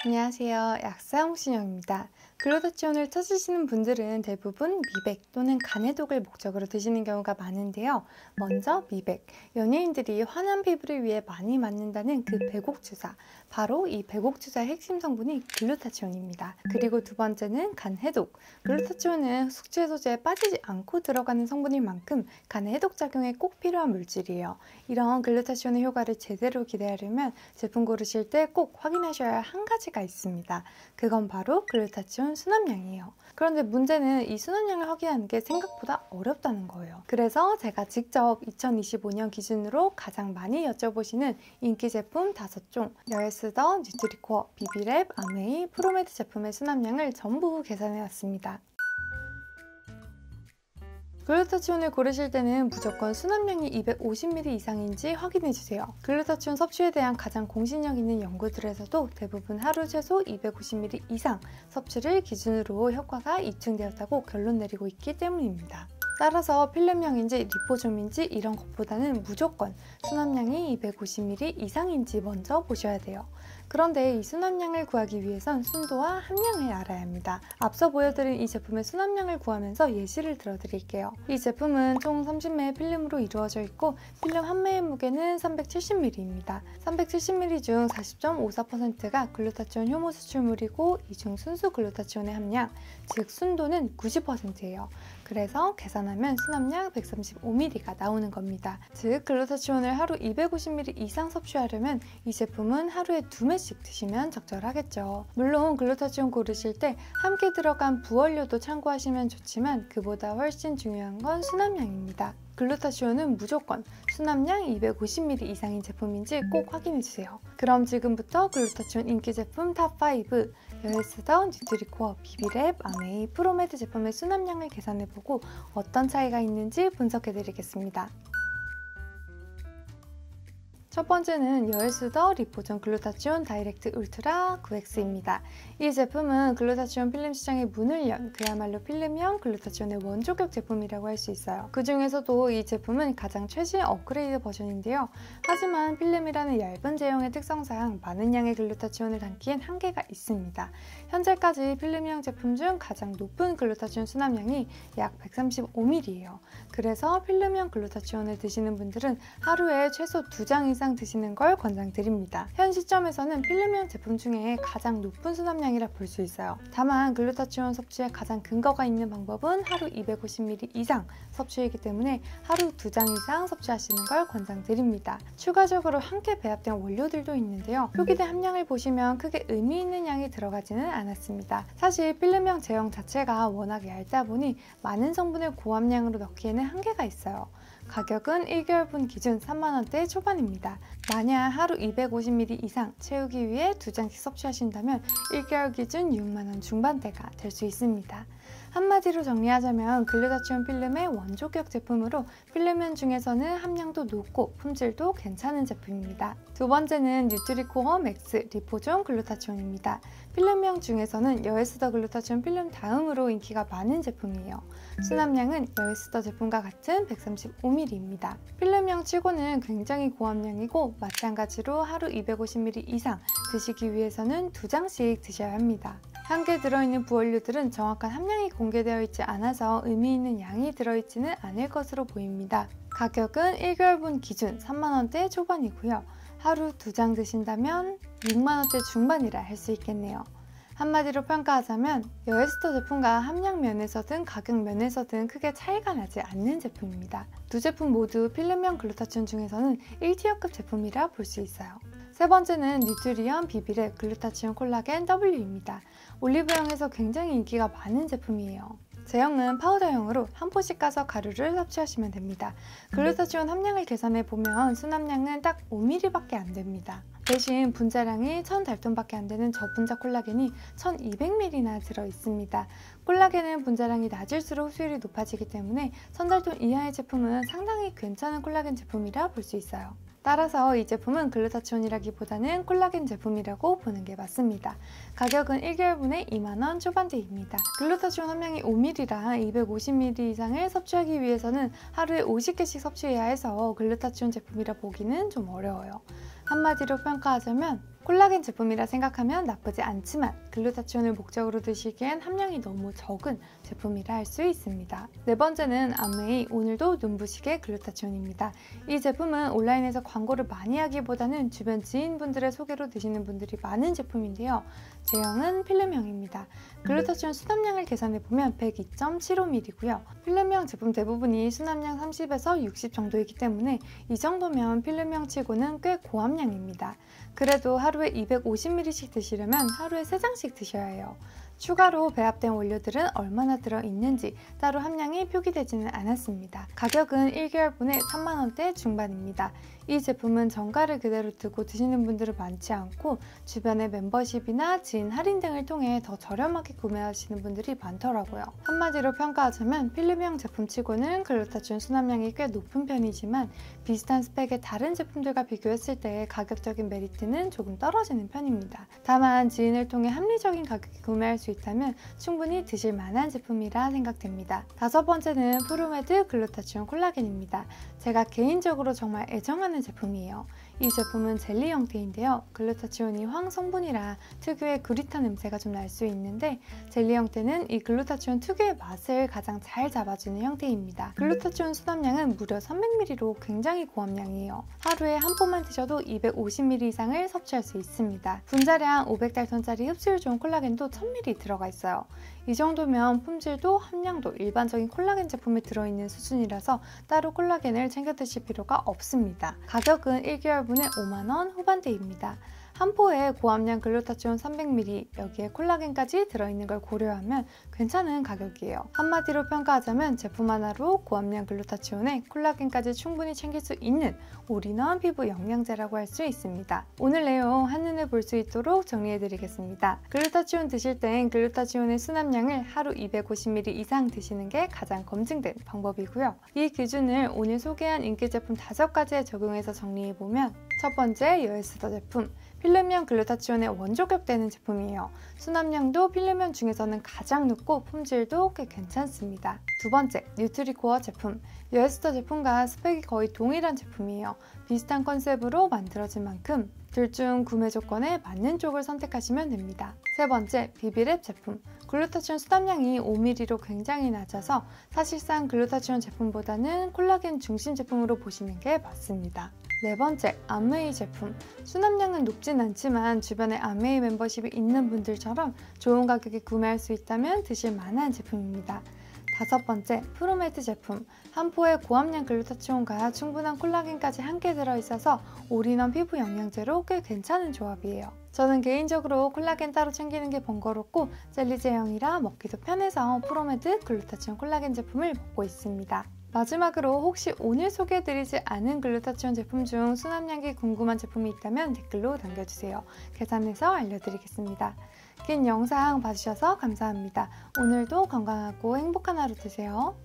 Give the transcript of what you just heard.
안녕하세요. 약사 홍신영입니다. 글루타치온을 찾으시는 분들은 대부분 미백 또는 간해독을 목적으로 드시는 경우가 많은데요. 먼저 미백, 연예인들이 환한 피부를 위해 많이 맞는다는 그 배곡주사, 바로 이 배곡주사의 핵심 성분이 글루타치온입니다. 그리고 두 번째는 간해독, 글루타치온은 숙취 해소제에 빠지지 않고 들어가는 성분인 만큼 간해독 작용에 꼭 필요한 물질이에요. 이런 글루타치온의 효과를 제대로 기대하려면 제품 고르실 때 꼭 확인하셔야 할 한 가지가 있습니다. 그건 바로 글루타치온 수납량이에요. 그런데 문제는 이 수납량을 확인하는 게 생각보다 어렵다는 거예요. 그래서 제가 직접 2025년 기준으로 가장 많이 여쭤보시는 인기 제품 5종, 여에스더, 뉴트리코어, 비비랩, 아메이, 프로메드 제품의 수납량을 전부 계산해왔습니다. 글루타치온을 고르실 때는 무조건 수납량이 250ml 이상인지 확인해주세요. 글루타치온 섭취에 대한 가장 공신력 있는 연구들에서도 대부분 하루 최소 250ml 이상 섭취를 기준으로 효과가 입증되었다고 결론 내리고 있기 때문입니다. 따라서 필름형인지 리포좀인지 이런 것보다는 무조건 수납량이 250ml 이상인지 먼저 보셔야 돼요. 그런데 이 수납량을 구하기 위해선 순도와 함량을 알아야 합니다. 앞서 보여드린 이 제품의 수납량을 구하면서 예시를 들어드릴게요. 이 제품은 총 30매의 필름으로 이루어져 있고 필름 한 매의 무게는 370ml입니다. 370ml 중 40.54%가 글루타치온 효모 수출물이고 이 중 순수 글루타치온의 함량, 즉 순도는 90%예요. 그래서 계산하면 수납량 135ml가 나오는 겁니다. 즉 글루타치온을 하루 250ml 이상 섭취하려면 이 제품은 하루에 2매씩 드시면 적절하겠죠. 물론 글루타치온 고르실 때 함께 들어간 부원료도 참고하시면 좋지만 그보다 훨씬 중요한 건 수납량입니다. 글루타치온은 무조건 수납량 250ml 이상인 제품인지 꼭 확인해주세요. 그럼 지금부터 글루타치온 인기 제품 탑5, 여에스더, 뉴트리코어, 비비랩, 아메이, 프로메드 제품의 수납량을 계산해보고 어떤 차이가 있는지 분석해드리겠습니다. 첫 번째는 여에스더 리포전 글루타치온 다이렉트 울트라 9X입니다. 이 제품은 글루타치온 필름 시장에 문을 연 그야말로 필름형 글루타치온의 원조격 제품이라고 할 수 있어요. 그 중에서도 이 제품은 가장 최신 업그레이드 버전인데요. 하지만 필름이라는 얇은 제형의 특성상 많은 양의 글루타치온을 담기엔 한계가 있습니다. 현재까지 필름형 제품 중 가장 높은 글루타치온 수납량이 약 135ml예요. 그래서 필름형 글루타치온을 드시는 분들은 하루에 최소 2장 이상 드시는 걸 권장드립니다. 현 시점에서는 필름형 제품 중에 가장 높은 수납량이라 볼 수 있어요. 다만 글루타치온 섭취에 가장 근거가 있는 방법은 하루 250ml 이상 섭취이기 때문에 하루 2장 이상 섭취하시는 걸 권장드립니다. 추가적으로 함께 배합된 원료들도 있는데요. 표기된 함량을 보시면 크게 의미 있는 양이 들어가지는 않았습니다. 사실 필름형 제형 자체가 워낙 얇다 보니 많은 성분을 고함량으로 넣기에는 한계가 있어요. 가격은 1개월분 기준 3만원대 초반입니다. 만약 하루 250ml 이상 채우기 위해 2장씩 섭취하신다면 1개월 기준 6만원 중반대가 될 수 있습니다. 한마디로 정리하자면 글루타치온 필름의 원조격 제품으로 필름면 중에서는 함량도 높고 품질도 괜찮은 제품입니다. 두 번째는 뉴트리코어 맥스 리포존 글루타치온입니다. 필름형 중에서는 여에스더 글루타치온 필름 다음으로 인기가 많은 제품이에요. 수납량은 여에스더 제품과 같은 135ml입니다. 필름형 치고는 굉장히 고함량이고 마찬가지로 하루 250ml 이상 드시기 위해서는 2장씩 드셔야 합니다. 함께 들어있는 부원료들은 정확한 함량이 공개되어 있지 않아서 의미 있는 양이 들어있지는 않을 것으로 보입니다. 가격은 1개월분 기준 3만원대 초반이고요. 하루 2장 드신다면 6만원대 중반이라 할 수 있겠네요. 한마디로 평가하자면 여에스더 제품과 함량 면에서든 가격 면에서든 크게 차이가 나지 않는 제품입니다. 두 제품 모두 필름형 글루타치온 중에서는 1티어급 제품이라 볼 수 있어요. 세 번째는 뉴트리언 비비랩 글루타치온 콜라겐 W입니다. 올리브영에서 굉장히 인기가 많은 제품이에요. 제형은 파우더형으로 한 포씩 까서 가루를 섭취하시면 됩니다. 글루타치온 함량을 계산해보면 수납량은 딱 5ml밖에 안 됩니다. 대신 분자량이 1000달톤밖에 안 되는 저분자 콜라겐이 1200ml나 들어있습니다. 콜라겐은 분자량이 낮을수록 흡수율이 높아지기 때문에 1000달톤 이하의 제품은 상당히 괜찮은 콜라겐 제품이라 볼 수 있어요. 따라서 이 제품은 글루타치온이라기보다는 콜라겐 제품이라고 보는 게 맞습니다. 가격은 1개월분에 2만원 초반대입니다. 글루타치온 함량이 5ml라 250ml 이상을 섭취하기 위해서는 하루에 50개씩 섭취해야 해서 글루타치온 제품이라 보기는 좀 어려워요. 한마디로 평가하자면 콜라겐 제품이라 생각하면 나쁘지 않지만 글루타치온을 목적으로 드시기엔 함량이 너무 적은 제품이라 할 수 있습니다. 네 번째는 암웨이 오늘도 눈부시게 글루타치온입니다. 이 제품은 온라인에서 광고를 많이 하기보다는 주변 지인분들의 소개로 드시는 분들이 많은 제품인데요. 제형은 필름형입니다. 글루타치온 수납량을 계산해보면 102.75ml고요. 필름형 제품 대부분이 수납량 30에서 60 정도이기 때문에 이 정도면 필름형 치고는 꽤 고함량입니다. 그래도 하루에 250ml씩 드시려면 하루에 3장씩 드셔야 해요. 추가로 배합된 원료들은 얼마나 들어있는지 따로 함량이 표기되지는 않았습니다. 가격은 1개월분에 3만원대 중반입니다. 이 제품은 정가를 그대로 두고 드시는 분들은 많지 않고 주변의 멤버십이나 지인 할인 등을 통해 더 저렴하게 구매하시는 분들이 많더라고요. 한마디로 평가하자면 필름형 제품치고는 글루타치온 수납량이 꽤 높은 편이지만 비슷한 스펙의 다른 제품들과 비교했을 때 가격적인 메리트는 조금 떨어지는 편입니다. 다만 지인을 통해 합리적인 가격에 구매할 수 있다면 충분히 드실 만한 제품이라 생각됩니다. 다섯 번째는 프로메드 글루타치온 콜라겐입니다. 제가 개인적으로 정말 애정하는 제품이에요. 이 제품은 젤리 형태인데요. 글루타치온이 황 성분이라 특유의 그릿한 냄새가 좀 날 수 있는데 젤리 형태는 이 글루타치온 특유의 맛을 가장 잘 잡아주는 형태입니다. 글루타치온 수납량은 무려 300ml로 굉장히 고함량이에요. 하루에 한 포만 드셔도 250ml 이상을 섭취할 수 있습니다. 분자량 500달톤짜리 흡수율 좋은 콜라겐도 1000ml 들어가 있어요. 이 정도면 품질도 함량도 일반적인 콜라겐 제품에 들어있는 수준이라서 따로 콜라겐을 챙겨 드실 필요가 없습니다. 가격은 1개월분에 5만원 후반대입니다. 한 포에 고함량 글루타치온 300ml, 여기에 콜라겐까지 들어있는 걸 고려하면 괜찮은 가격이에요. 한마디로 평가하자면 제품 하나로 고함량 글루타치온에 콜라겐까지 충분히 챙길 수 있는 올인원 피부 영양제라고 할 수 있습니다. 오늘 내용 한눈에 볼 수 있도록 정리해드리겠습니다. 글루타치온 드실 땐 글루타치온의 수납량을 하루 250ml 이상 드시는 게 가장 검증된 방법이고요. 이 기준을 오늘 소개한 인기 제품 5가지에 적용해서 정리해보면 첫 번째, 여에스더 제품. 필름형 글루타치온에 원조격되는 제품이에요. 수납량도 필름형 중에서는 가장 높고 품질도 꽤 괜찮습니다. 두 번째, 뉴트리코어 제품. 여에스더 제품과 스펙이 거의 동일한 제품이에요. 비슷한 컨셉으로 만들어진 만큼 둘 중 구매 조건에 맞는 쪽을 선택하시면 됩니다. 세 번째, 비비랩 제품. 글루타치온 수납량이 5ml로 굉장히 낮아서 사실상 글루타치온 제품보다는 콜라겐 중심 제품으로 보시는 게 맞습니다. 네 번째, 암웨이 제품. 수납량은 높진 않지만 주변에 암웨이 멤버십이 있는 분들처럼 좋은 가격에 구매할 수 있다면 드실 만한 제품입니다. 다섯 번째, 프로메드 제품. 한 포에 고함량 글루타치온과 충분한 콜라겐까지 함께 들어있어서 올인원 피부 영양제로 꽤 괜찮은 조합이에요. 저는 개인적으로 콜라겐 따로 챙기는 게 번거롭고 젤리 제형이라 먹기도 편해서 프로메드 글루타치온 콜라겐 제품을 먹고 있습니다. 마지막으로 혹시 오늘 소개해드리지 않은 글루타치온 제품 중 수납량이 궁금한 제품이 있다면 댓글로 남겨주세요. 계산해서 알려드리겠습니다. 긴 영상 봐주셔서 감사합니다. 오늘도 건강하고 행복한 하루 되세요.